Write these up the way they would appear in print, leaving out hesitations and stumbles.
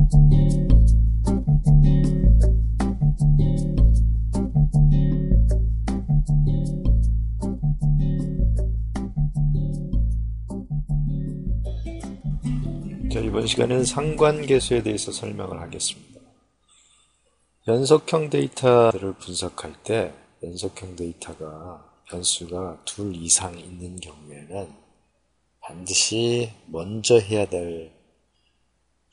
자, 이번 시간에는 상관계수에 대해서 설명을 하겠습니다. 연속형 데이터를 분석할 때 연속형 데이터가 변수가 둘 이상 있는 경우에는 반드시 먼저 해야 될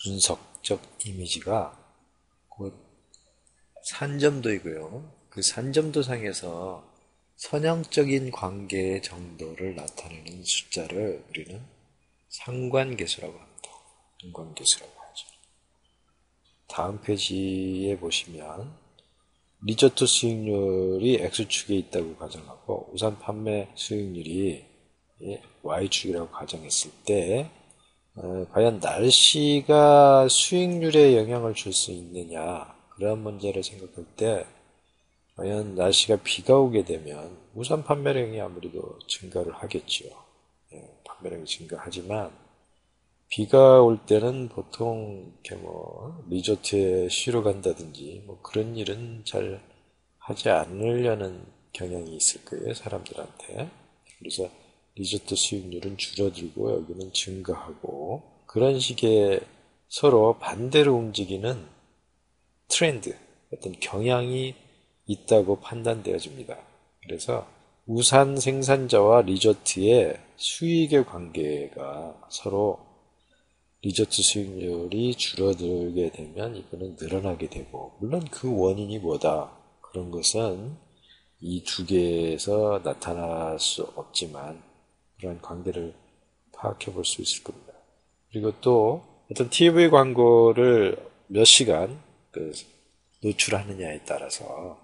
분석적 이미지가 곧 산점도이고요. 그 산점도상에서 선형적인 관계의 정도를 나타내는 숫자를 우리는 상관계수라고 합니다. 상관계수라고 하죠. 다음 페이지에 보시면 리조트 수익률이 X축에 있다고 가정하고 우산 판매 수익률이 Y축이라고 가정했을 때 과연 날씨가 수익률에 영향을 줄 수 있느냐, 그런 문제를 생각할 때 과연 날씨가 비가 오게 되면 우산 판매량이 아무래도 증가를 하겠죠. 판매량이 증가하지만 비가 올 때는 보통 이렇게 리조트에 쉬러 간다든지 그런 일은 잘 하지 않으려는 경향이 있을 거예요, 사람들한테. 그래서 리조트 수익률은 줄어들고 여기는 증가하고, 그런 식의 서로 반대로 움직이는 트렌드, 어떤 경향이 있다고 판단되어집니다. 그래서 우산 생산자와 리조트의 수익의 관계가 서로 리조트 수익률이 줄어들게 되면 이거는 늘어나게 되고, 물론 그 원인이 뭐다, 그런 것은 이 두 개에서 나타날 수 없지만 그런 관계를 파악해 볼 수 있을 겁니다. 그리고 또 어떤 TV 광고를 몇 시간 노출하느냐에 따라서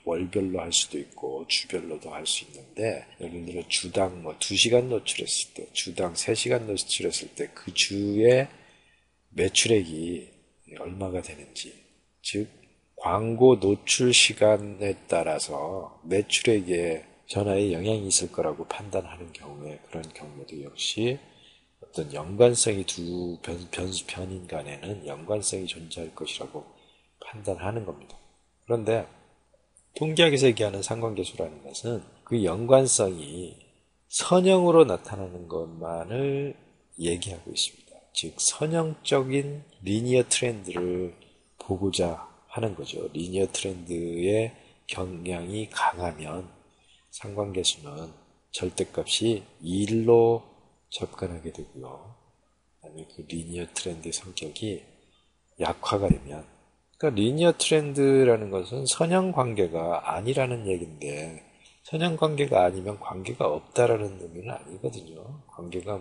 월별로 할 수도 있고 주별로도 할 수 있는데, 예를 들어 주당 2시간 노출했을 때, 주당 3시간 노출했을 때 그 주의 매출액이 얼마가 되는지, 즉 광고 노출 시간에 따라서 매출액에 전화에 영향이 있을 거라고 판단하는 경우에, 그런 경우에도 역시 어떤 연관성이 두 변인 간에는 연관성이 존재할 것이라고 판단하는 겁니다. 그런데 통계학에서 얘기하는 상관계수라는 것은 그 연관성이 선형으로 나타나는 것만을 얘기하고 있습니다. 즉 선형적인 리니어 트렌드를 보고자 하는 거죠. 리니어 트렌드의 경향이 강하면 상관계수는 절대값이 1로 접근하게 되고요. 그다음에 그 리니어 트렌드의 성격이 약화가 되면, 그러니까 리니어 트렌드라는 것은 선형 관계가 아니라는 얘기인데, 선형 관계가 아니면 관계가 없다라는 의미는 아니거든요. 관계가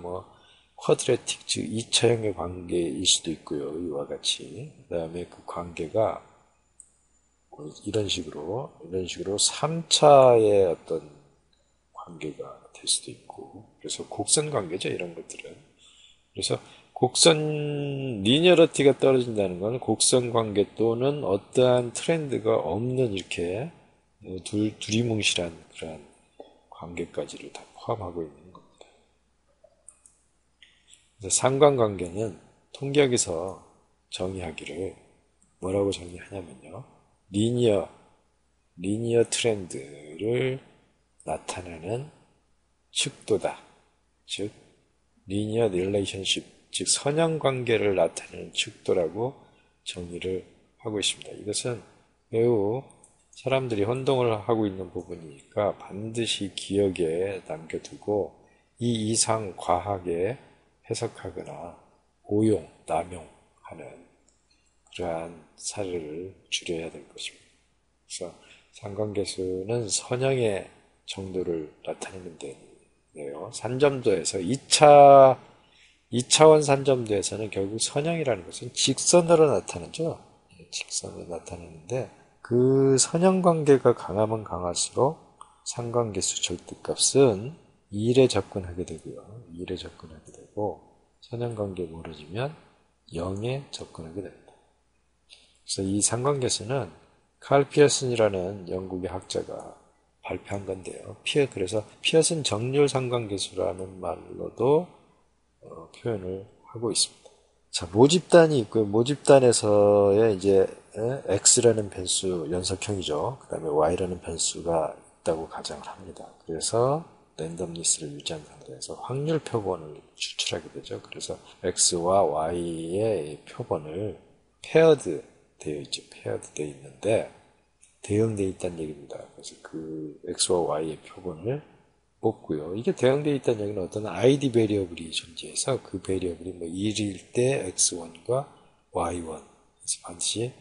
쿼드레틱, 즉 2차형의 관계일 수도 있고요. 이와 같이. 그 다음에 그 관계가 이런 식으로 3차의 어떤 관계가 될 수도 있고, 그래서 곡선 관계죠, 이런 것들은. 그래서 곡선 리니어리티가 떨어진다는 건 곡선 관계 또는 어떠한 트렌드가 없는 이렇게 두리뭉실한 그런 관계까지를 다 포함하고 있는 겁니다. 그래서 상관관계는 통계학에서 정의하기를 뭐라고 정의하냐면요, 리니어 트렌드를 나타내는 축도다. 즉 리니어 릴레이션십, 즉 선형 관계를 나타내는 축도라고 정의를 하고 있습니다. 이것은 매우 사람들이 혼동을 하고 있는 부분이니까 반드시 기억에 남겨두고 이 이상 과하게 해석하거나 오용, 남용하는 그러한 사례를 줄여야 될 것입니다. 그래서 상관계수는 선형의 정도를 나타내는 데요. 산점도에서 2차원 산점도에서는 결국 선형이라는 것은 직선으로 나타나죠. 직선으로 나타내는데, 그 선형 관계가 강하면 강할수록 상관계수 절대값은 1에 접근하게 되고요. 1에 접근하게 되고, 선형 관계 멀어지면 0에 접근하게 됩니다. 그래서 이 상관계수는 칼 피어슨이라는 영국의 학자가 발표한 건데요. 그래서 피어슨 정률 상관계수라는 말로도 표현을 하고 있습니다. 자, 모집단이 있고요. 모집단에서의 이제 x라는 변수 연속형이죠. 그 다음에 y라는 변수가 있다고 가정을 합니다. 그래서 랜덤리스를 유지한 상태에서 확률 표본을 추출하게 되죠. 그래서 x와 y의 표본을 페어드 되어 있죠. 페어드 되어 있는데 대응되어 있다는 얘기입니다. 그래서 그 x와 y의 표본을 뽑고요. 이게 대응되어 있다는 얘기는 어떤 ID 베리어블이 존재해서 그 베리어블이 뭐 1일 때 x1과 y1 그래서 반드시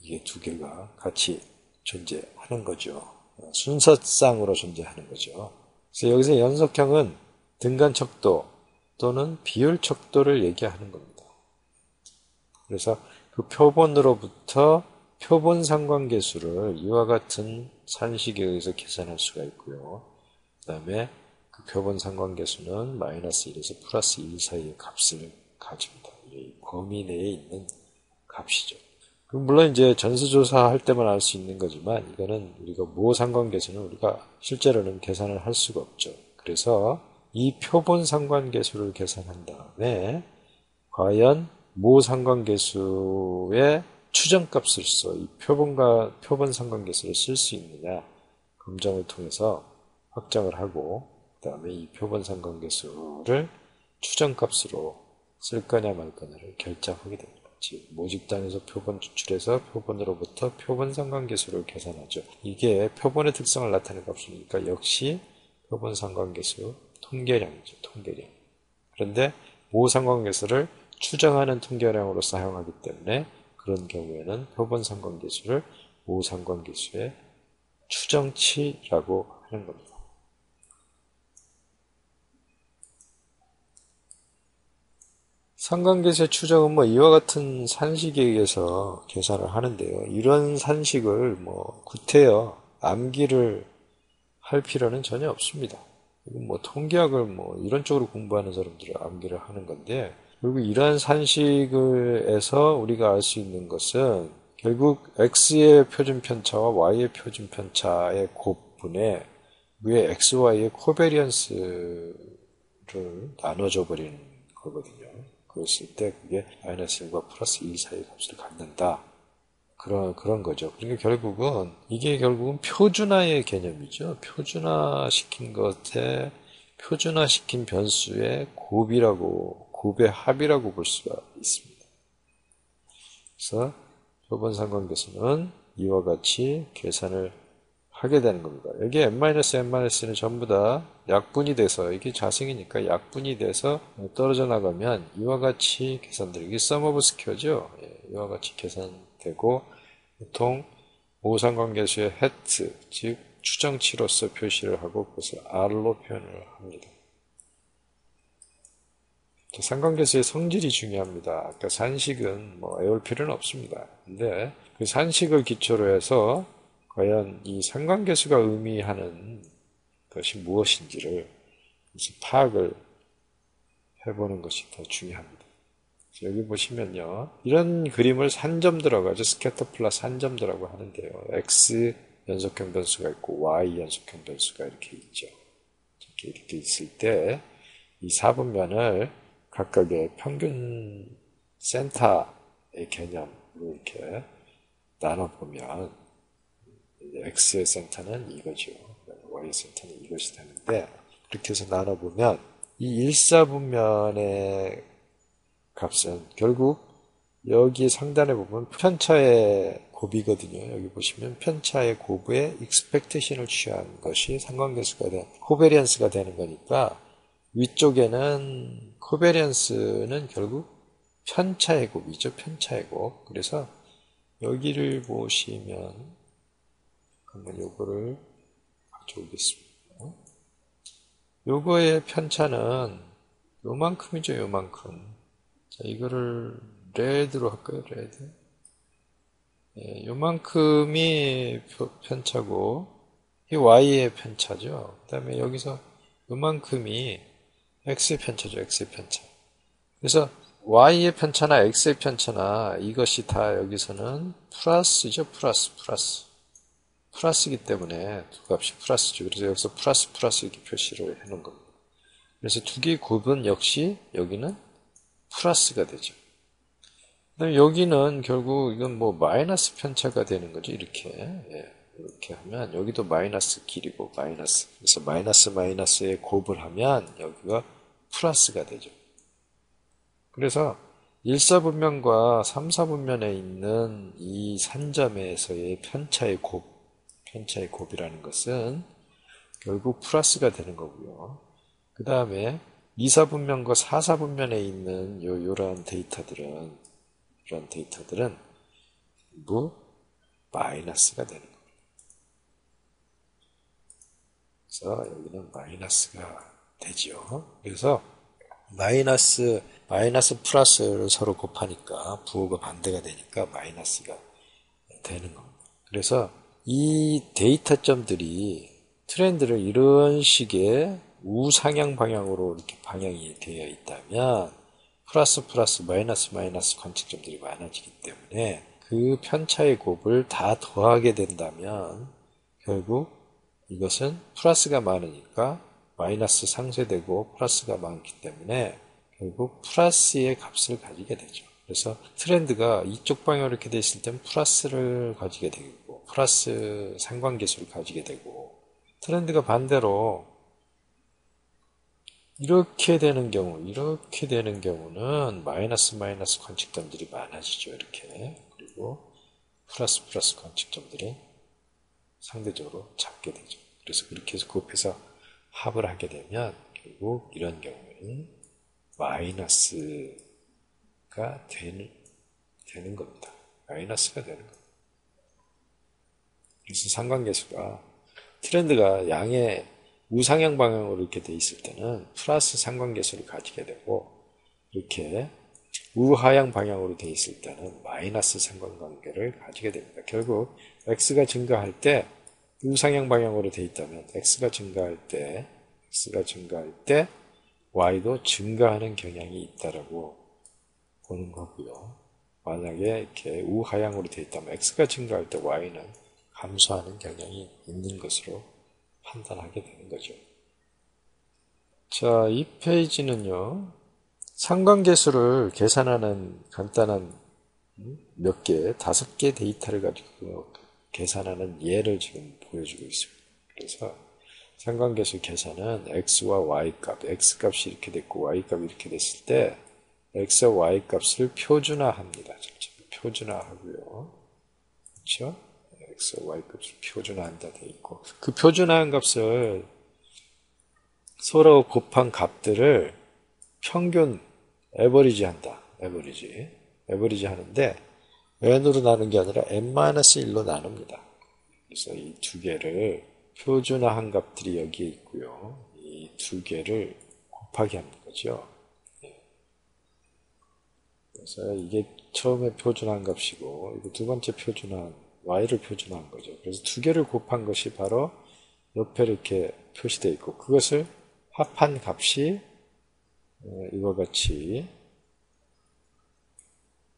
이게 두 개가 같이 존재하는 거죠. 순서상으로 존재하는 거죠. 그래서 여기서 연속형은 등간 척도 또는 비율 척도를 얘기하는 겁니다. 그래서 그 표본으로부터 표본 상관계수를 이와 같은 산식에 의해서 계산할 수가 있고요. 그 다음에 그 표본 상관계수는 마이너스 1에서 플러스 1 사이의 값을 가집니다. 이 범위 내에 있는 값이죠. 물론 이제 전수조사 할 때만 알 수 있는 거지만 이거는 우리가 모 상관계수는 우리가 실제로는 계산을 할 수가 없죠. 그래서 이 표본 상관계수를 계산한 다음에 과연 모 상관계수의 추정값을 써 이 표본 상관계수를 쓸 수 있느냐 검정을 통해서 확정을 하고 그 다음에 이 표본 상관계수를 추정값으로 쓸 거냐 말 거냐를 결정하게 됩니다. 즉 모집단에서 표본 추출해서 표본으로부터 표본 상관계수를 계산하죠. 이게 표본의 특성을 나타내는 값이니까 역시 표본 상관계수 통계량이죠. 통계량. 그런데 모 상관계수를 추정하는 통계량으로 사용하기 때문에 그런 경우에는 표본 상관계수를 모 상관계수의 추정치라고 하는 겁니다. 상관계수의 추정은 뭐 이와 같은 산식에 의해서 계산을 하는데요. 이런 산식을 뭐 구태여 암기를 할 필요는 전혀 없습니다. 뭐 통계학을 뭐 이런 쪽으로 공부하는 사람들은 암기를 하는 건데 그리고 이러한 산식에서 우리가 알 수 있는 것은 결국 x의 표준 편차와 y의 표준 편차의 곱분에 위에 x, y의 코베리언스를 나눠줘 버리는 거거든요. 그랬을 때 그게 마이너스 1과 플러스 1 사이의 값을 갖는다. 그런 거죠. 그러니까 결국은 이게 결국은 표준화의 개념이죠. 표준화시킨 것에 표준화시킨 변수의 곱의 합이라고 볼 수가 있습니다. 그래서 표본 상관계수는 이와 같이 계산을 하게 되는 겁니다. 여기 n-n-는 전부 다 약분이 돼서 이게 자승이니까 약분이 돼서 떨어져 나가면 이와 같이 계산되고 이게 sum of square죠. 이와 같이 계산되고 보통 모상관계수의 hat, 즉 추정치로서 표시를 하고 그것을 r로 표현을 합니다. 상관계수의 성질이 중요합니다. 아까 산식은 뭐 외울 필요는 없습니다. 근데 그 산식을 기초로 해서 과연 이 상관계수가 의미하는 것이 무엇인지를 파악을 해보는 것이 더 중요합니다. 여기 보시면요. 이런 그림을 산점도라고 하죠. 스캐터 플러스 산점도라고 하는데요. X 연속형 변수가 있고 Y 연속형 변수가 이렇게 있죠. 이렇게 있을 때 이 4분면을 각각의 평균 센터의 개념으로 이렇게 나눠보면 X의 센터는 이거죠. Y의 센터는 이것이 되는데 그렇게 해서 나눠보면 이 1사분면의 값은 결국 여기 상단에 보면 편차의 곱이거든요. 여기 보시면 편차의 곱에 expectation을 취한 것이 상관계수가 코베리언스가 되는 거니까 위쪽에는 코베리언스는 결국 편차의 곱이죠. 편차의 곱. 그래서 여기를 보시면 한번 요거를 가져오겠습니다. 요거의 편차는 요만큼이죠. 요만큼. 자, 이거를 레드로 할까요? 레드. 예, 요만큼이 편차고 이 y의 편차죠. 그 다음에 여기서 요만큼이 x의 편차죠. x의 편차. 그래서 y의 편차나 x의 편차나 이것이 다 여기서는 플러스죠. 플러스이기 때문에 두 값이 플러스죠. 그래서 여기서 플러스 이렇게 표시를 해놓은 겁니다. 그래서 두 개의 곱은 역시 여기는 플러스가 되죠. 그다음에 여기는 결국 이건 뭐 마이너스 편차가 되는 거죠. 이렇게. 예, 이렇게 하면 여기도 마이너스 길이고 마이너스. 그래서 마이너스 마이너스에 곱을 하면 여기가 플러스가 되죠. 그래서 1사분면과 3사분면에 있는 이 산점에서의 편차의 곱이라는 것은 결국 플러스가 되는 거고요. 그 다음에 2사분면과 4사분면에 있는 이런 데이터들은 전부 마이너스가 되는 거예요. 그래서 여기는 마이너스가 되죠. 그래서 마이너스 플러스를 서로 곱하니까 부호가 반대가 되니까 마이너스가 되는 겁니다. 그래서 이 데이터점들이 트렌드를 이런 식의 우상향 방향으로 이렇게 방향이 되어 있다면 플러스 마이너스 관측점들이 많아지기 때문에 그 편차의 곱을 다 더하게 된다면 결국 이것은 플러스가 많으니까 마이너스 상쇄되고 플러스가 많기 때문에 결국 플러스의 값을 가지게 되죠. 그래서 트렌드가 이쪽 방향으로 이렇게 돼 있을 때는 플러스를 가지게 되고 플러스 상관계수를 가지게 되고 트렌드가 반대로 이렇게 되는 경우는 마이너스 관측점들이 많아지죠. 이렇게. 그리고 플러스 관측점들이 상대적으로 작게 되죠. 그래서 그렇게 해서 곱해서 합을 하게 되면 결국 이런 경우에는 마이너스가 되는 겁니다. 마이너스가 되는 겁니다. 그래서 상관계수가 트렌드가 양의 우상향 방향으로 이렇게 돼 있을 때는 플러스 상관계수를 가지게 되고 이렇게 우하향 방향으로 돼 있을 때는 마이너스 상관관계를 가지게 됩니다. 결국 x가 증가할 때 우상향 방향으로 돼 있다면 x가 증가할 때 y도 증가하는 경향이 있다라고 보는 거고요. 만약에 이렇게 우하향으로 돼 있다면 x가 증가할 때 y는 감소하는 경향이 있는 것으로 판단하게 되는 거죠. 자, 이 페이지는요. 상관계수를 계산하는 간단한 몇 개, 5개 데이터를 가지고 계산하는 예를 지금 보여주고 있습니다. 그래서 상관계수 계산은 x와 y 값, x 값이 이렇게 됐고 y 값이 이렇게 됐을 때 x와 y 값을 표준화합니다. 표준화하고요. 그렇죠? x와 y 값을 표준화한다 돼 있고 그 표준화한 값을 서로 곱한 값들을 평균 에버리지 한다. 에버리지 하는데 n으로 나눈 게 아니라 n-1로 나눕니다. 그래서 이 두 개를 표준화한 값들이 여기에 있고요. 이 두 개를 곱하기 하는 거죠. 그래서 이게 처음에 표준화한 값이고 이거 두 번째 표준화한 y를 표준화한 거죠. 그래서 두 개를 곱한 것이 바로 옆에 이렇게 표시되어 있고 그것을 합한 값이 이와 같이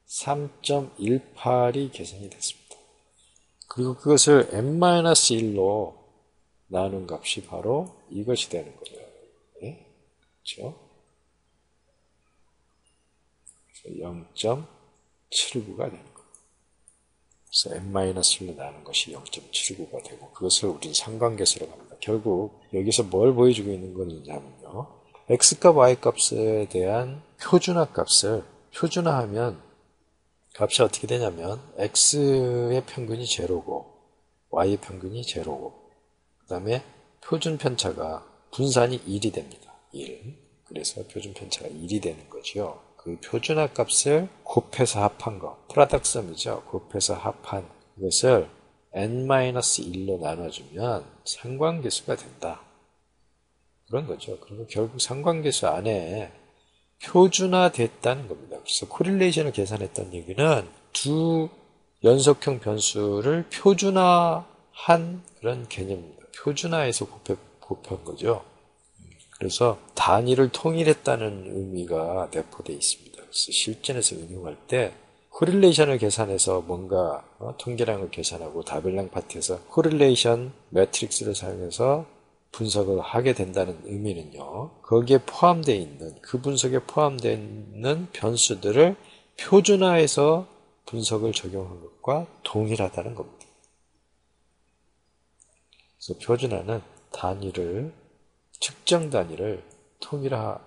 3.18이 계산이 됐습니다. 그리고 그것을 n-1로 나눈 값이 바로 이것이 되는 거예요. 네? 그렇죠? 0.79가 되는 거예요. 그래서 n-1로 나눈 것이 0.79가 되고 그것을 우리는 상관계수라고 합니다. 결국 여기서 뭘 보여주고 있는 거냐면요. x값, y값에 대한 표준화 값을 표준화하면 값이 어떻게 되냐면 x의 평균이 제로고 y의 평균이 제로고 그 다음에 표준 편차가 분산이 1이 됩니다. 1. 그래서 표준 편차가 1이 되는 거죠. 그 표준화 값을 곱해서 합한 거, 프로덕트썸이죠. 곱해서 합한 이것을 n-1로 나눠주면 상관계수가 된다. 그런 거죠. 그리고 결국 상관계수 안에 표준화됐다는 겁니다. 그래서 코릴레이션을 계산했다는 얘기는 두 연속형 변수를 표준화한 그런 개념입니다. 표준화해서 곱한 거죠. 그래서 단위를 통일했다는 의미가 내포되어 있습니다. 그래서 실전에서 응용할 때 코릴레이션을 계산해서 뭔가 통계량을 계산하고 다별량 파트에서 코릴레이션 매트릭스를 사용해서 분석을 하게 된다는 의미는요. 거기에 포함되어 있는 그 분석에 포함되어 있는 변수들을 표준화해서 분석을 적용한 것과 동일하다는 겁니다. 그래서 표준화는 측정 단위를 통일한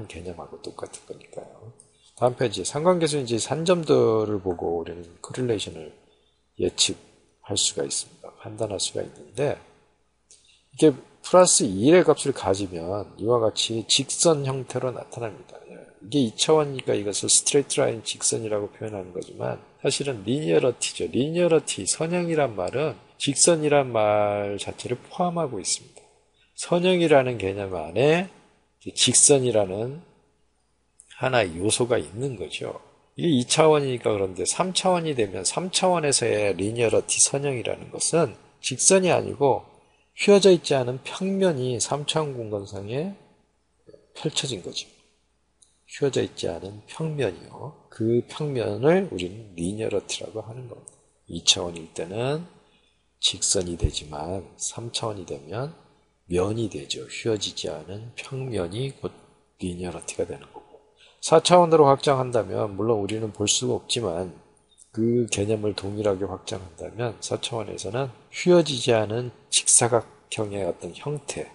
개념하고 똑같은 거니까요. 다음 페이지, 상관계수인지 산점들을 보고 우리는 코릴레이션을 예측할 수가 있습니다. 판단할 수가 있는데, 이게 플러스 2의 값을 가지면 이와 같이 직선 형태로 나타납니다. 이게 2차원이니까 이것을 스트레이트 라인 직선이라고 표현하는 거지만 사실은 리니어러티죠. 리니어러티, 선형이란 말은 직선이란 말 자체를 포함하고 있습니다. 선형이라는 개념 안에 직선이라는 하나의 요소가 있는 거죠. 이게 2차원이니까 그런데 3차원이 되면 3차원에서의 리니어러티 선형이라는 것은 직선이 아니고 휘어져 있지 않은 평면이 3차원 공간상에 펼쳐진 거죠. 휘어져 있지 않은 평면이요. 그 평면을 우리는 리니어러티라고 하는 겁니다. 2차원일 때는 직선이 되지만 3차원이 되면 면이 되죠. 휘어지지 않은 평면이 곧 리니어러티가 되는 거고. 4차원으로 확장한다면 물론 우리는 볼 수가 없지만 그 개념을 동일하게 확장한다면 4차원에서는 휘어지지 않은 직사각형의 어떤 형태,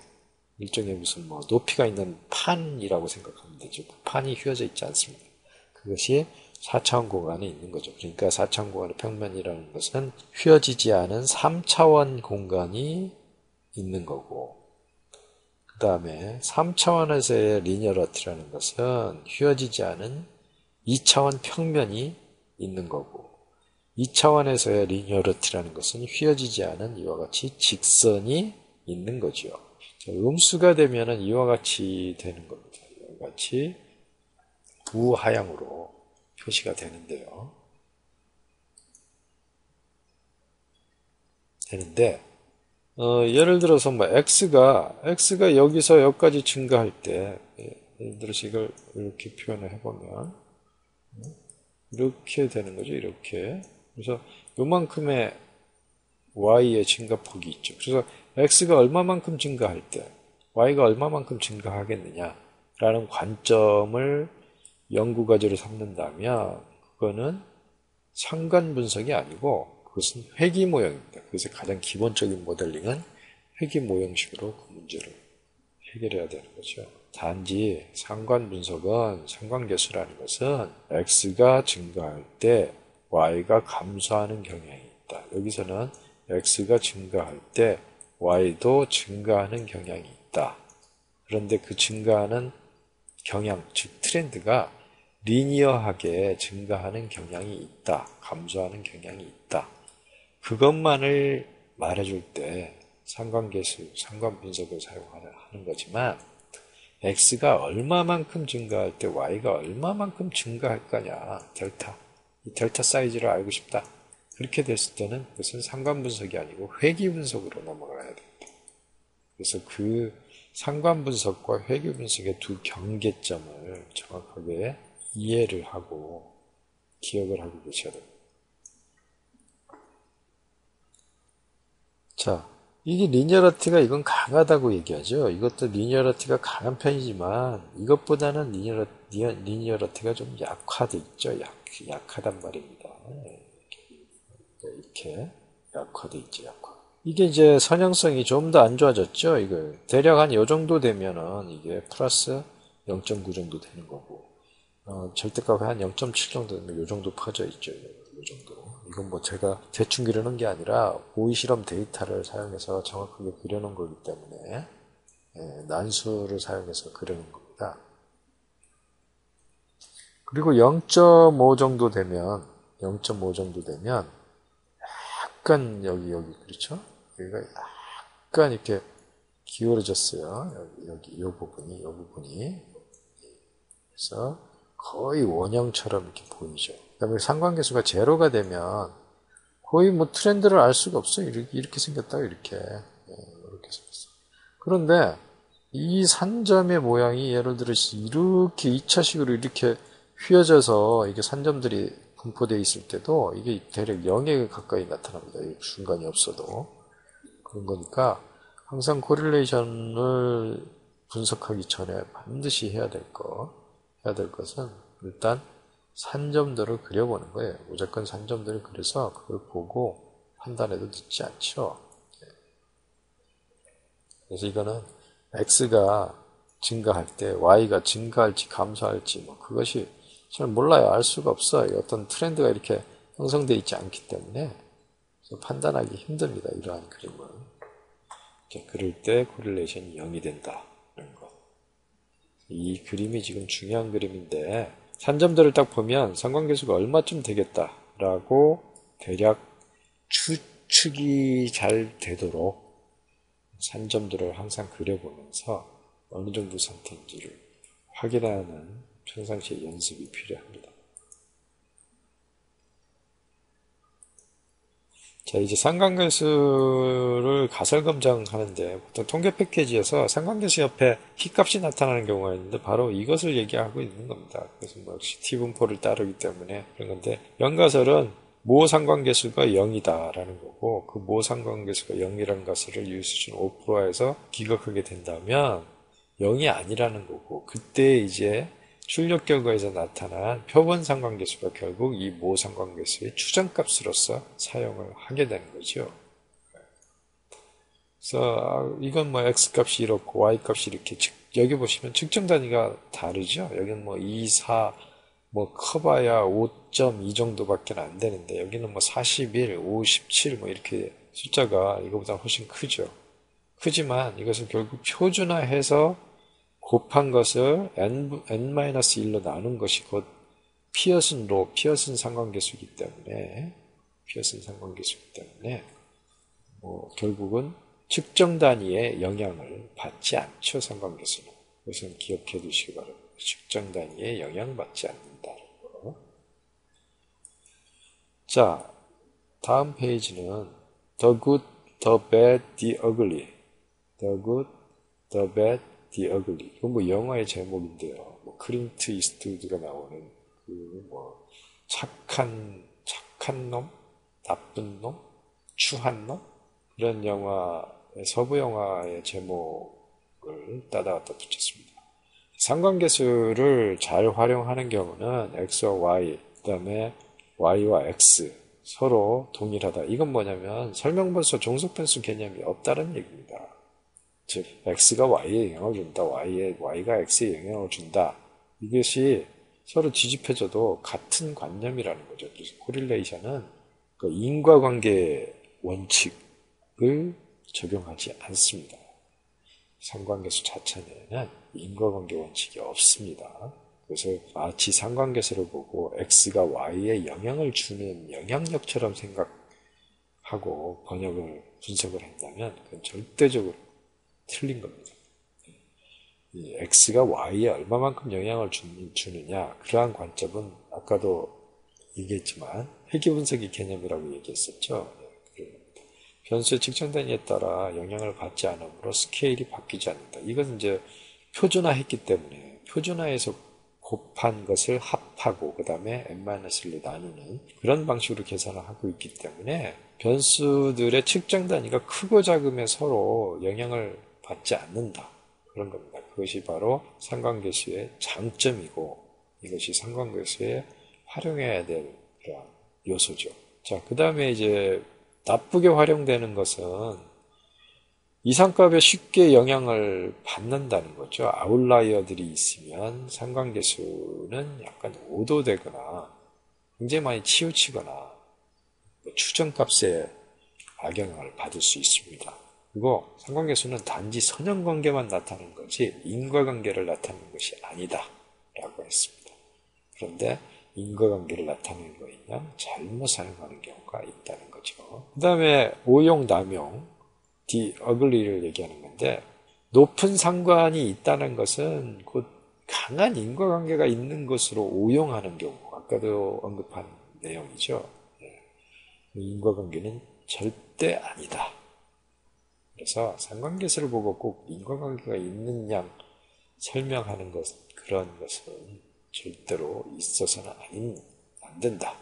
일종의 무슨 높이가 있는 판이라고 생각하면 되죠. 판이 휘어져 있지 않습니다. 그것이 4차원 공간에 있는 거죠. 그러니까 4차원 공간의 평면이라는 것은 휘어지지 않은 3차원 공간이 있는 거고, 그 다음에 3차원에서의 리니어러티라는 것은 휘어지지 않은 2차원 평면이 있는 거고, 2차원에서의 리니어러티라는 것은 휘어지지 않은 이와 같이 직선이 있는 거죠. 음수가 되면은 이와 같이 되는 겁니다. 이와 같이 부하향으로 표시가 되는데요. 예를 들어서 x가 여기서 여기까지 증가할 때, 예를 들어서 이걸 이렇게 표현을 해보면 이렇게 되는 거죠. 이렇게. 그래서 요만큼의 y의 증가폭이 있죠. 그래서 x가 얼마만큼 증가할 때 y가 얼마만큼 증가하겠느냐라는 관점을 연구과제로 삼는다면 그거는 상관 분석이 아니고 그것은 회귀 모형입니다. 그래서 가장 기본적인 모델링은 회귀 모형식으로 그 문제를 해결해야 되는 거죠. 단지 상관 분석은 상관계수라는 것은 x가 증가할 때 y가 감소하는 경향이 있다. 여기서는 x가 증가할 때 y도 증가하는 경향이 있다. 그런데 그 증가하는 경향, 즉 트렌드가 리니어하게 증가하는 경향이 있다. 감소하는 경향이 있다. 그것만을 말해줄 때 상관계수, 상관분석을 사용하는 거지만 x가 얼마만큼 증가할 때 y가 얼마만큼 증가할 거냐, 델타. 이 델타 사이즈를 알고 싶다. 그렇게 됐을 때는 그것은 상관분석이 아니고 회귀분석으로 넘어가야 됩니다. 그래서 그 상관분석과 회귀분석의 두 경계점을 정확하게 이해를 하고 기억을 하고 계셔야 됩니다. 자, 이게 리니어러티가 이건 강하다고 얘기하죠. 이것도 리니어러티가 강한 편이지만 이것보다는 리니어러티가 좀 약화돼 있죠. 약하단 말입니다. 이렇게 약화돼 있죠. 약화. 이게 이제 선형성이 좀 더 안 좋아졌죠. 이거 대략 한 요 정도 되면은 이게 플러스 0.9 정도 되는 거고, 절대값이 한 0.7 정도 되면 요 정도 퍼져 있죠. 요 정도. 이건 뭐 제가 대충 그려놓은 게 아니라 모의 실험 데이터를 사용해서 정확하게 그려놓은 거기 때문에 난수를 사용해서 그려놓은 겁니다. 그리고 0.5 정도 되면 약간 여기 그렇죠? 여기가 약간 이렇게 기울어졌어요. 여기 요 부분이 그래서 거의 원형처럼 이렇게 보이죠. 그다음에 상관계수가 제로가 되면 거의 뭐 트렌드를 알 수가 없어요. 이렇게 생겼다, 이렇게 생겼어. 그런데 이 산점의 모양이 예를 들어서 이렇게 2차식으로 이렇게 휘어져서 이게 산점들이 분포되어 있을 때도 이게 대략 0에 가까이 나타납니다. 중간이 없어도. 그런 거니까 항상 코릴레이션을 분석하기 전에 반드시 해야 될 것은 일단 산점도를 그려보는 거예요. 무조건 산점도를 그려서 그걸 보고 판단해도 늦지 않죠. 그래서 이거는 x가 증가할 때 y가 증가할지 감소할지 뭐 그것이 잘 몰라요. 알 수가 없어요. 어떤 트렌드가 이렇게 형성되어 있지 않기 때문에 판단하기 힘듭니다. 이러한 그림은. 그럴 때 코릴레이션이 0이 된다. 이런 것. 이 그림이 지금 중요한 그림인데 산점들을 딱 보면 상관계수가 얼마쯤 되겠다라고 대략 추측이 잘 되도록 산점들을 항상 그려보면서 어느 정도 상태인지를 확인하는 평상시에 연습이 필요합니다. 자, 이제 상관계수를 가설검증하는데 보통 통계 패키지에서 상관계수 옆에 T값이 나타나는 경우가 있는데 바로 이것을 얘기하고 있는 겁니다. 그래서 뭐 역시 T분포를 따르기 때문에 그런 건데 연가설은 모 상관계수가 0이다라는 거고 그 모 상관계수가 0이라는 가설을 유수준 5%에서 기각하게 된다면 0이 아니라는 거고 그때 이제 출력 결과에서 나타난 표본 상관계수가 결국 이 모 상관계수의 추정값으로서 사용을 하게 되는 거죠. 그래서 이건 뭐 x값이 이렇고 y값이 이렇게 여기 보시면 측정 단위가 다르죠. 여기는 뭐 2, 4, 뭐 커봐야 5.2 정도밖에 안 되는데 여기는 뭐 41, 57 뭐 이렇게 숫자가 이거보다 훨씬 크죠. 크지만 이것을 결국 표준화해서 곱한 것을 n-1로 나눈 것이 곧 피어슨 상관계수이기 때문에 뭐 결국은 측정 단위의 영향을 받지 않죠. 상관계수는. 그것은 기억해 두시기 바랍니다. 측정 단위에 영향받지 않는다는 거. 자, 다음 페이지는 The Good, The Bad, The Ugly. The Good, The Bad, The Ugly. 이건 뭐 영화의 제목인데요. 뭐 클린트 이스트우드가 나오는 그 뭐 착한 놈, 나쁜 놈, 추한 놈 이런 서부 영화의 제목을 따다갖다 붙였습니다. 상관계수를 잘 활용하는 경우는 x와 y, 그 다음에 y와 x 서로 동일하다. 이건 뭐냐면 설명문서 종속변수 개념이 없다는 얘기입니다. 즉 x가 y에 영향을 준다. y가 x에 영향을 준다. 이것이 서로 뒤집혀져도 같은 관념이라는 거죠. 그래서 코릴레이션은 그 인과관계 원칙을 적용하지 않습니다. 상관계수 자체는 인과관계 원칙이 없습니다. 그래서 마치 상관계수를 보고 x가 y에 영향을 주는 영향력처럼 생각하고 번역을 분석을 한다면 그건 절대적으로 틀린 겁니다. 이 x가 y에 얼마만큼 영향을 주느냐 그러한 관점은 아까도 얘기했지만 회귀분석의 개념이라고 얘기했었죠. 변수의 측정 단위에 따라 영향을 받지 않으므로 스케일이 바뀌지 않는다. 이건 이제 표준화했기 때문에 표준화해서 곱한 것을 합하고 그 다음에 n-1로 나누는 그런 방식으로 계산을 하고 있기 때문에 변수들의 측정 단위가 크고 작음에 서로 영향을 받지 않는다. 그런 겁니다. 그것이 바로 상관계수의 장점이고 이것이 상관계수에 활용해야 될 그런 요소죠. 자, 그 다음에 이제 나쁘게 활용되는 것은 이상값에 쉽게 영향을 받는다는 거죠. 아웃라이어들이 있으면 상관계수는 약간 오도되거나 굉장히 많이 치우치거나 추정값에 악영향을 받을 수 있습니다. 그리고 상관계수는 단지 선형관계만 나타내는 거지 인과관계를 나타내는 것이 아니다 라고 했습니다. 그런데 인과관계를 나타내는 거이면 잘못 사용하는 경우가 있다는 거죠. 그 다음에 오용, 남용, the ugly를 얘기하는 건데 높은 상관이 있다는 것은 곧 강한 인과관계가 있는 것으로 오용하는 경우 아까도 언급한 내용이죠. 인과관계는 절대 아니다. 그래서 상관계수를 보고 꼭 인과관계가 있는 양 설명하는 그런 것은 절대로 있어서는 안 된다.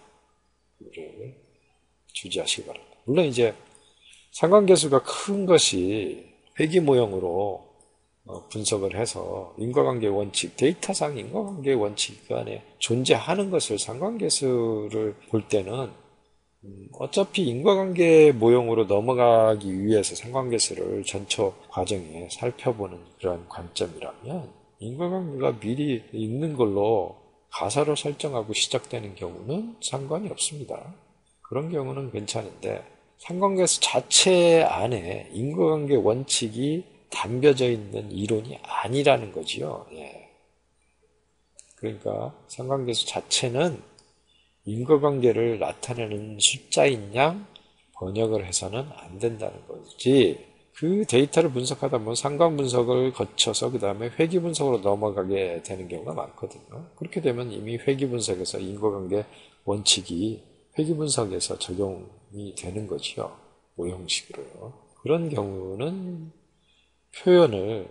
이를 주지하시기 바랍니다. 물론 이제 상관계수가 큰 것이 회귀 모형으로 분석을 해서 인과관계 원칙, 데이터상 인과관계 원칙 안에 존재하는 것을 상관계수를 볼 때는 어차피 인과관계 모형으로 넘어가기 위해서 상관계수를 전처 과정에 살펴보는 그런 관점이라면 인과관계가 미리 있는 걸로 가사로 설정하고 시작되는 경우는 상관이 없습니다. 그런 경우는 괜찮은데 상관계수 자체 안에 인과관계 원칙이 담겨져 있는 이론이 아니라는 거지요. 예. 그러니까 상관계수 자체는 인과관계를 나타내는 숫자인 양 번역을 해서는 안 된다는 거지. 그 데이터를 분석하다 보면 상관 분석을 거쳐서 그 다음에 회귀 분석으로 넘어가게 되는 경우가 많거든요. 그렇게 되면 이미 회귀 분석에서 인과관계 원칙이 회귀 분석에서 적용이 되는 거지요. 모형식으로요. 그런 경우는 표현을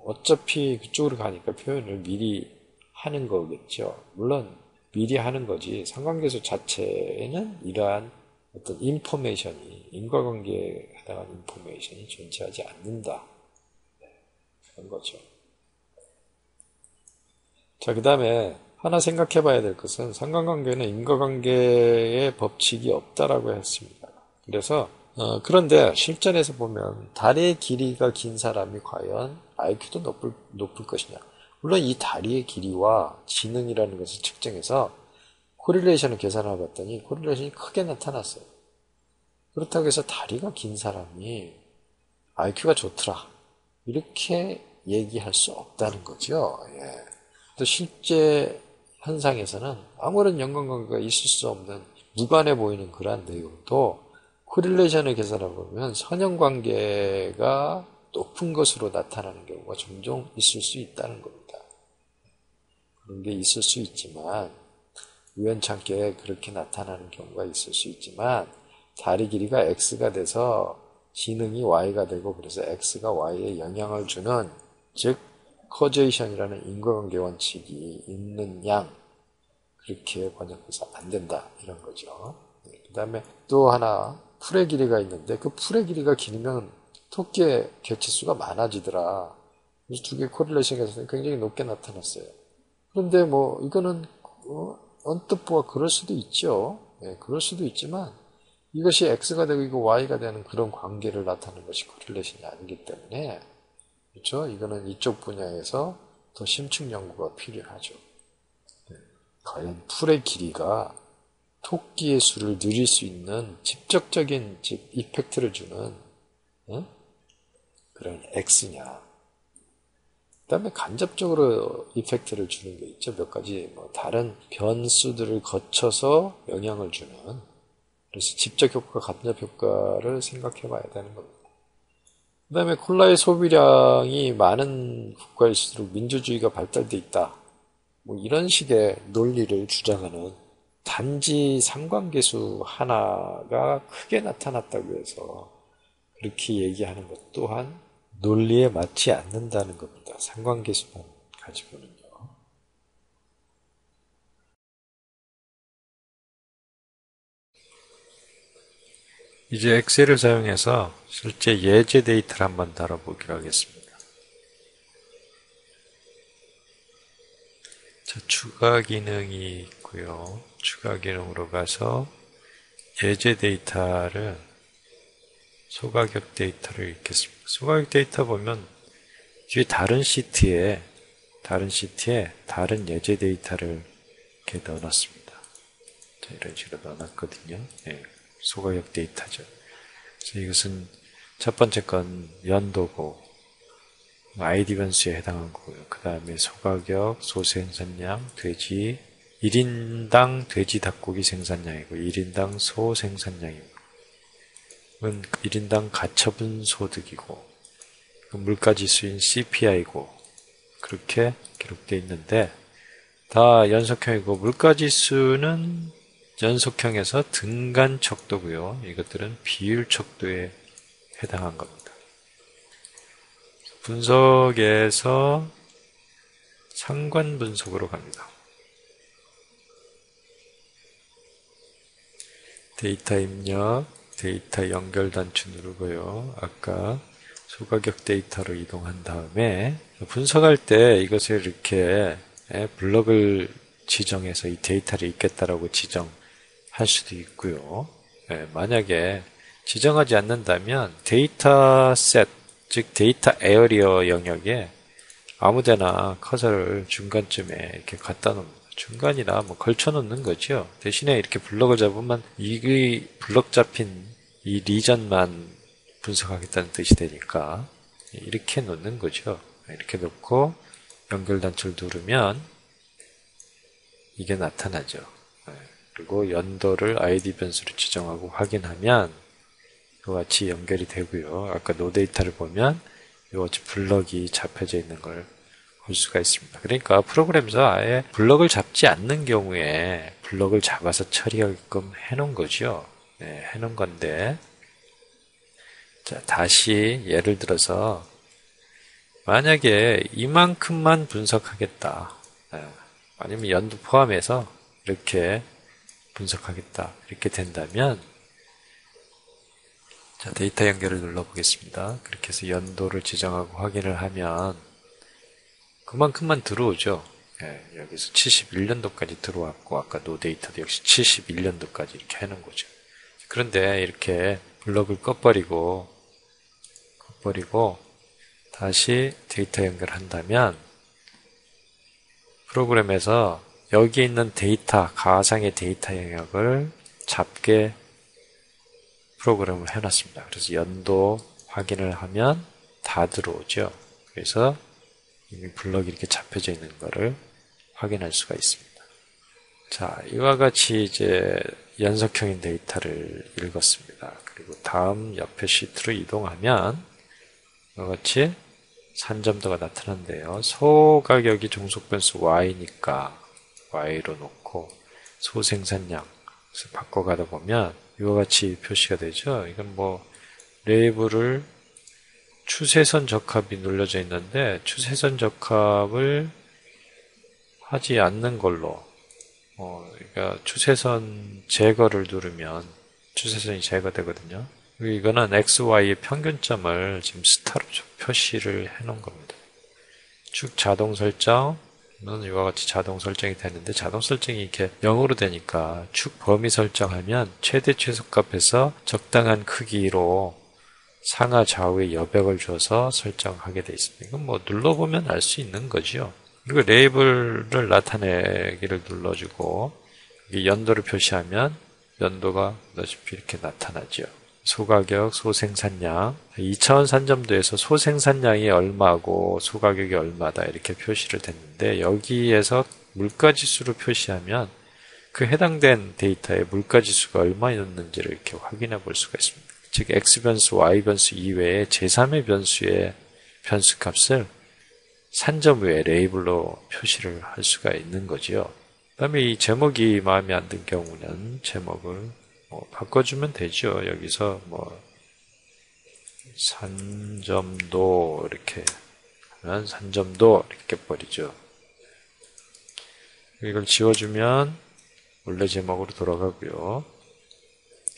어차피 그쪽으로 가니까 표현을 미리 하는 거겠죠. 물론 미리 하는 거지 상관계수 자체에는 이러한 어떤 인포메이션이 인과관계에 해당하는 인포메이션이 존재하지 않는다. 그런 거죠. 자, 그 다음에 하나 생각해 봐야 될 것은 상관관계는 인과관계의 법칙이 없다라고 했습니다. 그래서 그런데 실전에서 보면 다리의 길이가 긴 사람이 과연 IQ도 높을 것이냐. 물론 이 다리의 길이와 지능이라는 것을 측정해서 코릴레이션을 계산해 봤더니 코릴레이션이 크게 나타났어요. 그렇다고 해서 다리가 긴 사람이 IQ가 좋더라. 이렇게 얘기할 수 없다는 거죠. 예. 또 실제 현상에서는 아무런 연관관계가 있을 수 없는 무관해 보이는 그러한 내용도 코릴레이션을 계산해 보면 선형관계가 높은 것으로 나타나는 경우가 종종 있을 수 있다는 겁니다. 그런 게 있을 수 있지만 우연찮게 그렇게 나타나는 경우가 있을 수 있지만 다리 길이가 X가 돼서 지능이 Y가 되고 그래서 X가 Y에 영향을 주는 즉 커제이션이라는 인과관계 원칙이 있는 양 그렇게 번역해서 안 된다 이런 거죠. 그 다음에 또 하나 풀의 길이가 있는데 그 풀의 길이가 길면 토끼의 개체수가 많아지더라. 그래서 두 개 코릴레이션에서 굉장히 높게 나타났어요. 그런데 뭐 이거는 언뜻 보아 그럴 수도 있죠. 네, 그럴 수도 있지만 이것이 X가 되고 이거 Y가 되는 그런 관계를 나타내는 것이 코릴레이션이 아니기 때문에 그렇죠? 이거는 이쪽 분야에서 더 심층 연구가 필요하죠. 네. 과연 풀의 길이가 토끼의 수를 늘릴 수 있는 직접적인 즉 이펙트를 주는 그런 X냐. 그 다음에 간접적으로 이펙트를 주는 게 있죠. 몇 가지 뭐 다른 변수들을 거쳐서 영향을 주는 그래서 직접 효과, 간접 효과를 생각해 봐야 되는 겁니다. 그 다음에 콜라의 소비량이 많은 국가일수록 민주주의가 발달돼 있다. 뭐 이런 식의 논리를 주장하는 단지 상관계수 하나가 크게 나타났다고 해서 그렇게 얘기하는 것 또한 논리에 맞지 않는다는 겁니다. 상관계수만 가지고는요. 이제 엑셀을 사용해서 실제 예제 데이터를 한번 다뤄보기로 하겠습니다. 자, 추가 기능이 있고요. 추가 기능으로 가서 예제 데이터를 소가격 데이터를 읽겠습니다. 소가격 데이터 보면 뒤에 다른 시트에 다른 예제 데이터를 이렇게 넣어놨습니다. 자, 이런 식으로 넣어놨거든요. 네, 소가격 데이터죠. 그래서 이것은 첫 번째 건 연도고 아이디 변수에 해당한 거고요. 그 다음에 소가격, 소생산량, 돼지 1인당 돼지 닭고기 생산량이고 1인당 소 생산량이고 이건 1인당 가처분 소득이고 물가지수인 CPI고 그렇게 기록되어 있는데 다 연속형이고 물가지수는 연속형에서 등간 척도고요. 이것들은 비율 척도에 해당한 겁니다. 분석에서 상관 분석으로 갑니다. 데이터 입력, 데이터 연결 단추 누르고요. 아까 소가격 데이터로 이동한 다음에 분석할 때 이것을 이렇게 블럭을 지정해서 이 데이터를 읽겠다라고 지정할 수도 있고요. 만약에 지정하지 않는다면 데이터 셋, 즉 데이터 에어리어 영역에 아무데나 커서를 중간쯤에 이렇게 갖다 놓습니다. 중간이나 뭐 걸쳐 놓는 거죠. 대신에 이렇게 블럭을 잡으면 이 블럭 잡힌 이 리전만 분석하겠다는 뜻이 되니까 이렇게 놓는 거죠. 이렇게 놓고 연결 단추를 누르면 이게 나타나죠. 그리고 연도를 ID 변수로 지정하고 확인하면 이와 같이 연결이 되고요. 아까 노 데이터를 보면 이와 같이 블럭이 잡혀져 있는 걸 볼 수가 있습니다. 그러니까 프로그램에서 아예 블럭을 잡지 않는 경우에 블럭을 잡아서 처리하게끔 해놓은 거죠. 해놓은 건데, 자, 다시 예를 들어서 만약에 이만큼만 분석하겠다. 아니면 연도 포함해서 이렇게 분석하겠다. 이렇게 된다면 자, 데이터 연결을 눌러보겠습니다. 그렇게 해서 연도를 지정하고 확인을 하면 그만큼만 들어오죠. 여기서 71년도까지 들어왔고 아까 노 데이터도 역시 71년도까지 이렇게 해놓은 거죠. 그런데 이렇게 블럭을 꺼버리고 다시 데이터 연결한다면 프로그램에서 여기 있는 데이터, 가상의 데이터 영역을 잡게 프로그램을 해놨습니다. 그래서 연도 확인을 하면 다 들어오죠. 그래서 이미 블럭이 이렇게 잡혀져 있는 거를 확인할 수가 있습니다. 자, 이와 같이 이제 연속형인 데이터를 읽었습니다. 그리고 다음 옆에 시트로 이동하면 이와 같이 산점도가 나타난대요. 소가격이 종속변수 y니까 y로 놓고 소생산량 그래서 바꿔가다 보면 이와 같이 표시가 되죠. 이건 뭐 레이블을 추세선 적합이 눌려져 있는데 추세선 적합을 하지 않는 걸로 그러니까 추세선 제거를 누르면 추세선이 제거되거든요. 이거는 XY의 평균점을 지금 스타로 표시를 해 놓은 겁니다. 축 자동 설정은 이와 같이 자동 설정이 되는데 자동 설정이 이렇게 0으로 되니까 축 범위 설정하면 최대 최소값에서 적당한 크기로 상하 좌우의 여백을 줘서 설정하게 되어 있습니다. 이건 뭐 눌러보면 알 수 있는 거죠. 그리고 레이블을 나타내기를 눌러주고 여기 연도를 표시하면 연도가 보다시피 이렇게 나타나죠. 소가격, 소생산량 2차원 산점도에서 소생산량이 얼마고 소가격이 얼마다 이렇게 표시를 됐는데 여기에서 물가지수로 표시하면 그 해당된 데이터의 물가지수가 얼마였는지를 이렇게 확인해 볼 수가 있습니다. 즉 X변수, Y변수 이외에 제3의 변수의 변수값을 산점 외에 레이블로 표시를 할 수가 있는 거죠. 그 다음에 이 제목이 마음에 안 든 경우는 제목을 바꿔주면 되죠. 여기서 산점도 이렇게 하면 산점도 이렇게 버리죠. 이걸 지워주면 원래 제목으로 돌아가고요.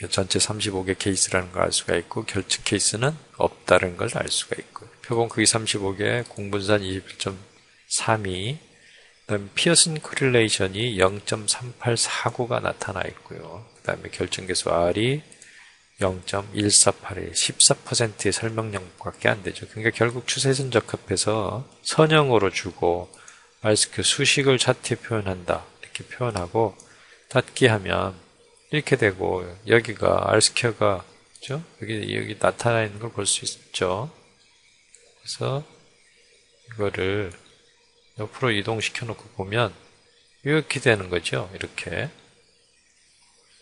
전체 35개 케이스라는 걸 알 수가 있고 결측 케이스는 없다는 걸 알 수가 있고 표본 크기 35개, 공분산 21.32, 그다음에 피어슨 코릴레이션이 0.3849가 나타나 있고요. 그 다음에 결정계수 R이 0.148에 14%의 설명량밖에 안 되죠. 그러니까 결국 추세선 적합해서 선형으로 주고 RSQ 수식을 차트에 표현한다 이렇게 표현하고 닫기 하면 이렇게 되고 여기가 R스퀘어가 그죠? 여기 나타나 있는 걸 볼 수 있죠. 그래서 이거를 옆으로 이동시켜 놓고 보면 이렇게 되는 거죠. 이렇게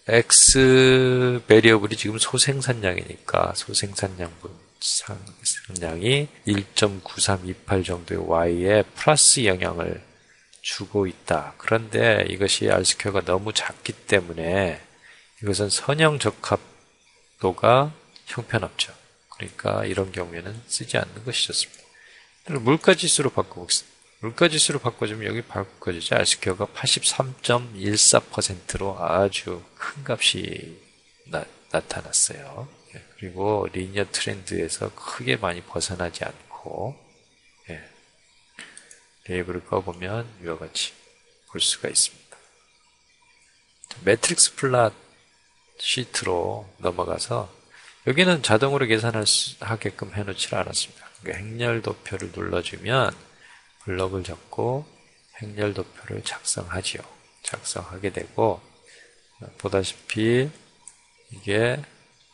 X 베리어블이 지금 소생산량이니까 소생산량이 1.9328 정도의 Y에 플러스 영향을 주고 있다. 그런데 이것이 R스퀘어가 너무 작기 때문에 이것은 선형 적합도가 형편없죠. 그러니까 이런 경우에는 쓰지 않는 것이 좋습니다. 물가지수로 바꿔보겠습니다. 물가지수로 바꿔주면 여기 바꿔주죠. R스퀘어가 83.14%로 아주 큰 값이 나타났어요. 그리고 리니어 트렌드에서 크게 많이 벗어나지 않고 레이블을 꺼보면 이와 같이 볼 수가 있습니다. 매트릭스 플랫 시트로 넘어가서 여기는 자동으로 계산하게끔 해놓지 않았습니다. 그러니까 행렬도표를 눌러주면 블럭을 잡고 행렬도표를 작성하지요. 작성하게 되고 보다시피 이게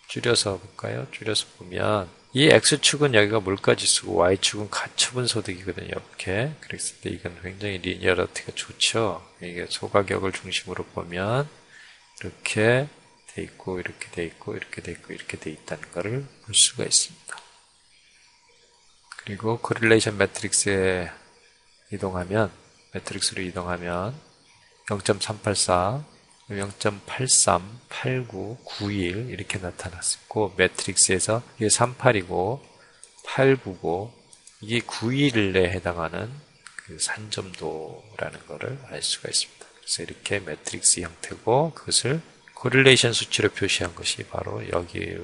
줄여서 볼까요? 줄여서 보면 이 X축은 여기가 물가지수고 Y축은 가처분 소득이거든요. 이렇게 그랬을 때 이건 굉장히 리니어리티가 좋죠. 이게 소가격을 중심으로 보면 이렇게 돼 있고 이렇게 돼 있고 이렇게 돼 있고 이렇게 돼 있다는 것을 볼 수가 있습니다. 그리고 코릴레이션 매트릭스에 매트릭스로 이동하면 0.384 0.83, 89, 91 이렇게 나타났고 매트릭스에서 이게 38이고 89고 이게 91에 해당하는 그 산점도라는 것을 알 수가 있습니다. 그래서 이렇게 매트릭스 형태고 그것을 코릴레이션 수치로 표시한 것이 바로 여기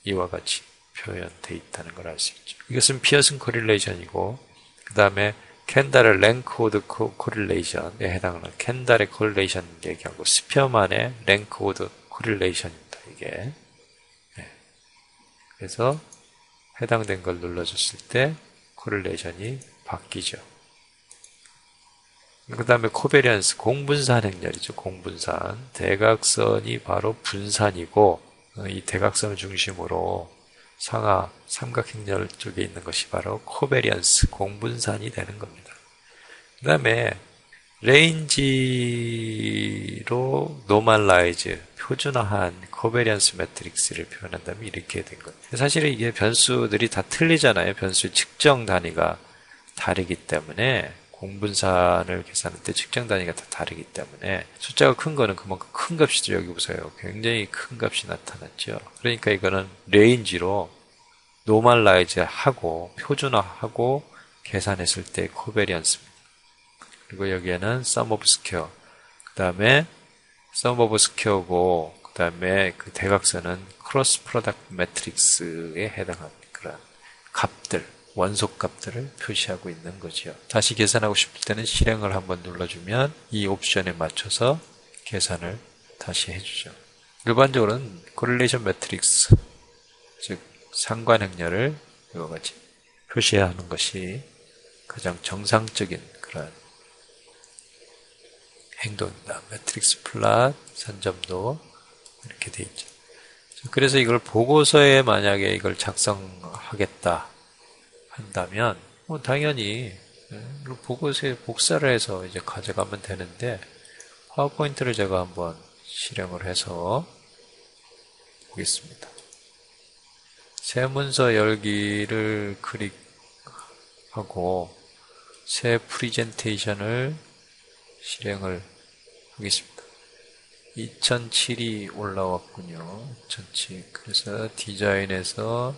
이와 같이 표현되어 있다는 걸 알 수 있죠. 이것은 피어슨 코릴레이션이고 그 다음에 켄달의 랭크 오드 코릴레이션에 해당하는 켄달의 코릴레이션 얘기하고 스피어만의 랭크 오드 코릴레이션입니다. 이게 그래서 해당된 걸 눌러줬을 때 코릴레이션이 바뀌죠. 그 다음에 코베리언스 공분산 행렬이죠. 공분산 대각선이 바로 분산이고 이 대각선을 중심으로 상하 삼각행렬 쪽에 있는 것이 바로 코베리언스 공분산이 되는 겁니다. 그 다음에 레인지로 노멀라이즈 표준화한 코베리언스 매트릭스를 표현한다면 이렇게 된 겁니다. 사실은 이게 변수들이 다 틀리잖아요. 변수 측정 단위가 다르기 때문에 공분산을 계산할 때 측정 단위가 다 다르기 때문에 숫자가 큰 거는 그만큼 큰 값이죠. 여기 보세요. 굉장히 큰 값이 나타났죠. 그러니까 이거는 레인지로 노멀라이즈 하고 표준화하고 계산했을 때 코베리언스입니다. 그리고 여기에는 sum of square 그 다음에 sum of square고 그 다음에 그 대각선은 크로스 프로덕트 매트릭스에 해당하는 그런 값들 원소값들을 표시하고 있는 거죠. 다시 계산하고 싶을 때는 실행을 한번 눌러주면 이 옵션에 맞춰서 계산을 다시 해주죠. 일반적으로는 코릴레이션 매트릭스, 즉 상관행렬을 이와 같이 표시해야 하는 것이 가장 정상적인 그런 행동입니다. 매트릭스 플랫, 산점도 이렇게 돼 있죠. 그래서 이걸 보고서에 만약에 이걸 작성하겠다 한다면 당연히 보고서에 복사를 해서 이제 가져가면 되는데 파워포인트를 제가 한번 실행을 해서 보겠습니다. 새 문서 열기를 클릭하고 새 프리젠테이션을 실행을 하겠습니다. 2007이 올라왔군요. 2007. 그래서 디자인에서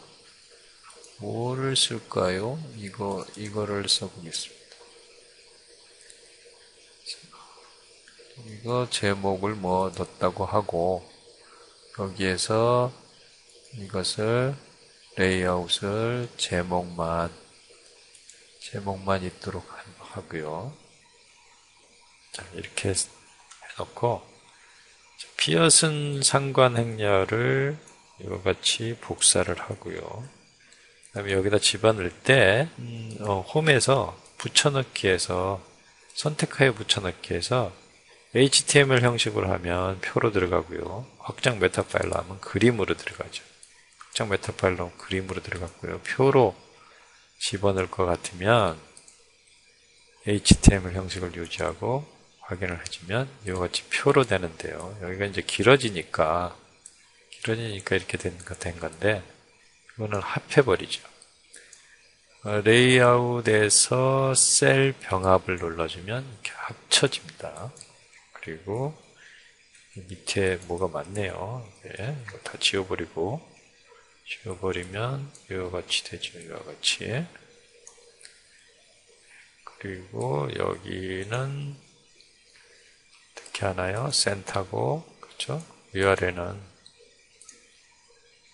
뭐를 쓸까요? 이거를 써보겠습니다. 이거 제목을 뭐 넣었다고 하고, 여기에서 이것을 레이아웃을 제목만 있도록 하고요. 자, 이렇게 해놓고, 피어슨 상관 행렬을 이와 같이 복사를 하고요. 그다음에 여기다 집어넣을 때 홈에서 붙여넣기에서 선택하여 붙여넣기에서 HTML 형식으로 하면 표로 들어가고요. 확장 메타 파일로 하면 그림으로 들어가죠. 확장 메타 파일로 하면 그림으로 들어갔고요. 표로 집어넣을 것 같으면 HTML 형식을 유지하고 확인을 해주면 이와 같이 표로 되는데요. 여기가 이제 길어지니까 이렇게 된 건데 이거는 합해버리죠. 레이아웃에서 셀 병합을 눌러주면 이렇게 합쳐집니다. 그리고 밑에 뭐가 많네요. 네, 이거 다 지워버리면 이와 같이 되죠. 이와 같이. 그리고 여기는 어떻게 하나요? 센터고, 그렇죠? 위아래는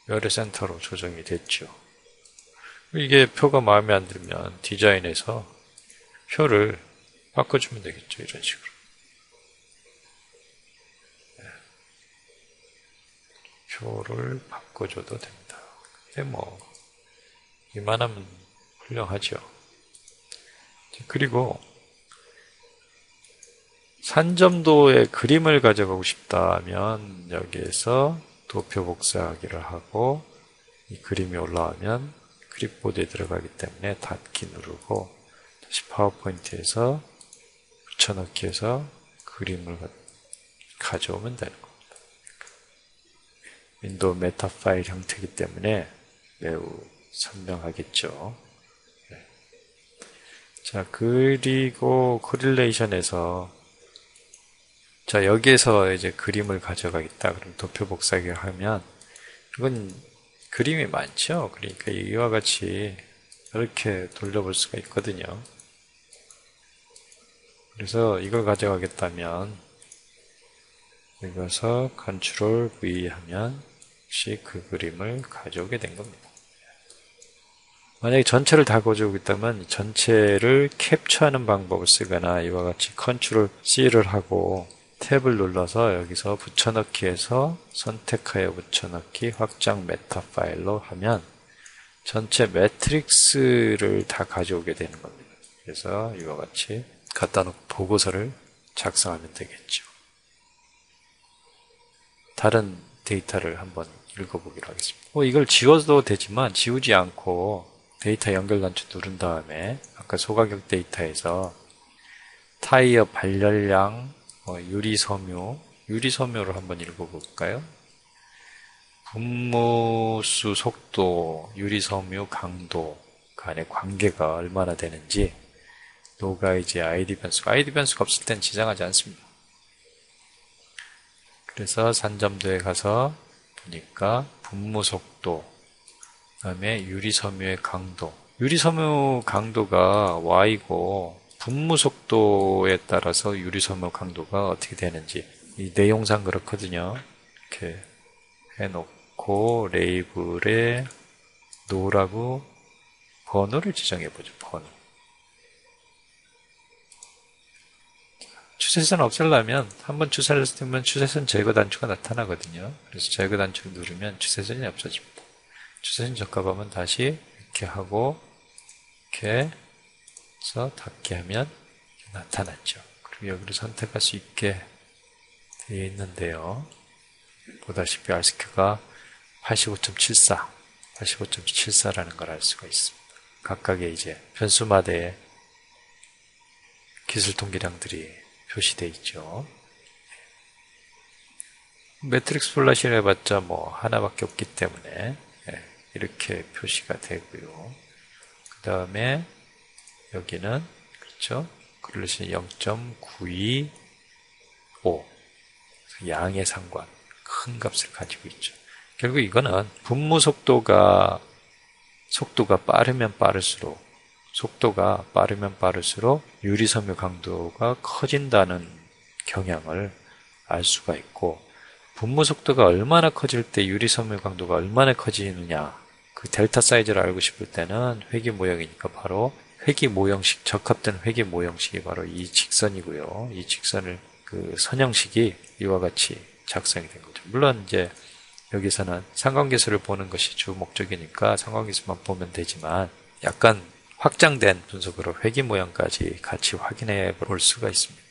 열의 센터로 조정이 됐죠. 이게 표가 마음에 안 들면 디자인에서 표를 바꿔주면 되겠죠. 이런 식으로. 표를 바꿔줘도 됩니다. 근데 뭐 이만하면 훌륭하죠. 그리고 산점도의 그림을 가져가고 싶다면 여기에서 도표 복사하기를 하고 이 그림이 올라오면 클립보드에 들어가기 때문에 닫기 누르고 다시 파워포인트에서 붙여넣기해서 그림을 가져오면 되는 겁니다. 윈도우 메타 파일 형태이기 때문에 매우 선명하겠죠. 네. 자, 그리고 코릴레이션에서 자, 여기에서 이제 그림을 가져가겠다. 그럼 도표 복사기를 하면 이건 그림이 많죠. 그러니까 이와 같이 이렇게 돌려볼 수가 있거든요. 그래서 이걸 가져가겠다면 여기서 컨트롤 V 하면 혹시 그 그림을 가져오게 된 겁니다. 만약에 전체를 다 가져오고 있다면 전체를 캡처하는 방법을 쓰거나 이와 같이 컨트롤 C를 하고 탭을 눌러서 여기서 붙여넣기해서 선택하여 붙여넣기 확장 메타 파일로 하면 전체 매트릭스를 다 가져오게 되는 겁니다. 그래서 이와 같이 갖다 놓고 보고서를 작성하면 되겠죠. 다른 데이터를 한번 읽어보기로 하겠습니다. 이걸 지워도 되지만 지우지 않고 데이터 연결 단추 누른 다음에 아까 소가격 데이터에서 타이어 발열량 유리섬유를 한번 읽어볼까요? 분무수 속도, 유리섬유 강도 간의 관계가 얼마나 되는지 노가이즈 아이디 변수가 없을 땐 지정하지 않습니다. 그래서 산점도에 가서 보니까 분무 속도, 그 다음에 유리섬유의 강도. 유리섬유 강도가 Y고 분무 속도에 따라서 유리섬유 강도가 어떻게 되는지 이 내용상 그렇거든요. 이렇게 해놓고 레이블에 노라고 번호를 지정해보죠. 번호. 추세선 없애려면 한번 추세를 쓰면 추세선 제거 단추가 나타나거든요. 그래서 제거 단추를 누르면 추세선이 없어집니다. 추세선 적합하면 다시 이렇게 하고 이렇게 해서 닫게 하면 나타났죠. 그리고 여기를 선택할 수 있게 되어 있는데요. 보다시피 R스퀘어가 85.74라는 걸 알 수가 있습니다. 각각의 이제 변수마다의 기술 통계량들이 표시되어 있죠. 매트릭스 플러시를 해봤자 뭐 하나밖에 없기 때문에 이렇게 표시가 되고요. 그 다음에 여기는 그렇죠. 그릇이 0.925 양의 상관 큰 값을 가지고 있죠. 결국 이거는 분무 속도가 빠르면 빠를수록 유리섬유 강도가 커진다는 경향을 알 수가 있고 분무 속도가 얼마나 커질 때 유리섬유 강도가 얼마나 커지느냐 그 델타 사이즈를 알고 싶을 때는 회귀 모형이니까 바로 회귀 모형식 적합된 회귀 모형식이 바로 이 직선이고요. 이 직선을 그 선형식이 이와 같이 작성이 된 거죠. 물론 이제 여기서는 상관계수를 보는 것이 주 목적이니까 상관계수만 보면 되지만 약간 확장된 분석으로 회귀 모형까지 같이 확인해 볼 수가 있습니다.